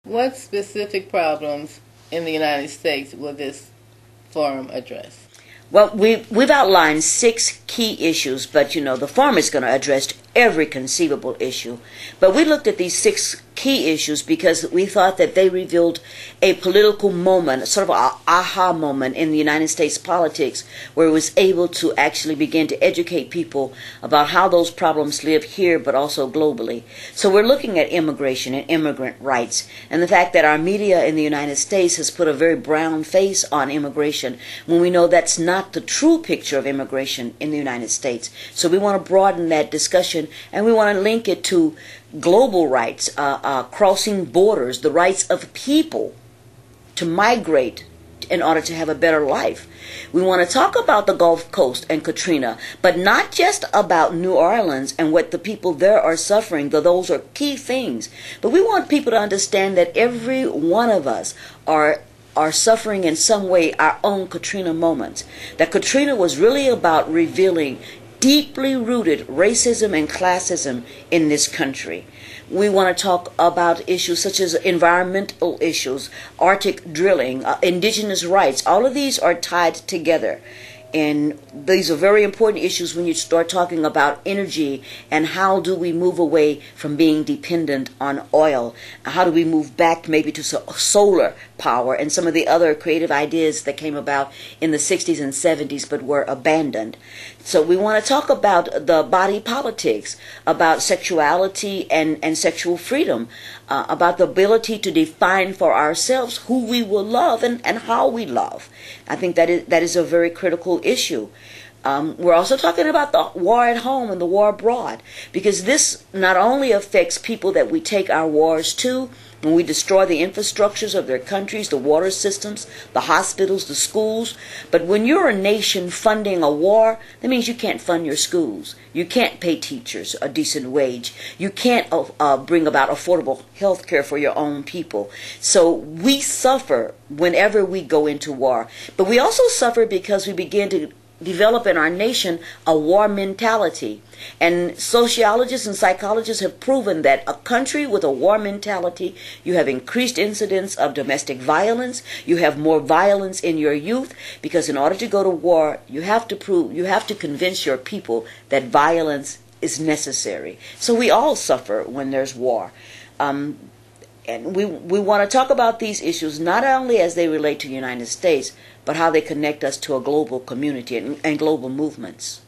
What specific problems in the United States will this forum address? Well, we've outlined 6 key issues, but the forum is going to address every conceivable issue. But we looked at these 6 key issues because we thought that they revealed a political moment, sort of an aha moment in the United States politics, where it was able to actually begin to educate people about how those problems live here, but also globally. So we're looking at immigration and immigrant rights, and the fact that our media in the United States has put a very brown face on immigration, when we know that's not the true picture of immigration in the United States. So we want to broaden that discussion, and we want to link it to global rights, crossing borders, the rights of people to migrate in order to have a better life. We want to talk about the Gulf Coast and Katrina, but not just about New Orleans and what the people there are suffering, though those are key things. But we want people to understand that every one of us are suffering in some way our own Katrina moments. That Katrina was really about revealing deeply rooted racism and classism in this country. We want to talk about issues such as environmental issues, Arctic drilling, indigenous rights. All of these are tied together. And these are very important issues when you start talking about energy and how do we move away from being dependent on oil. How do we move back maybe to solar power and some of the other creative ideas that came about in the 60s and 70s but were abandoned. So we want to talk about the body politics, about sexuality and sexual freedom, about the ability to define for ourselves who we will love and how we love. I think that is a very critical issue. We're also talking about the war at home and the war abroad, because this not only affects people that we take our wars to, when we destroy the infrastructures of their countries, the water systems, the hospitals, the schools, but when you're a nation funding a war, that means you can't fund your schools. You can't pay teachers a decent wage. You can't bring about affordable health care for your own people. So we suffer whenever we go into war. But we also suffer because we begin to develop in our nation a war mentality. And sociologists and psychologists have proven that a country with a war mentality, you have increased incidents of domestic violence, you have more violence in your youth, because in order to go to war, you have to convince your people that violence is necessary. So we all suffer when there's war. And we want to talk about these issues not only as they relate to the United States, but how they connect us to a global community and global movements.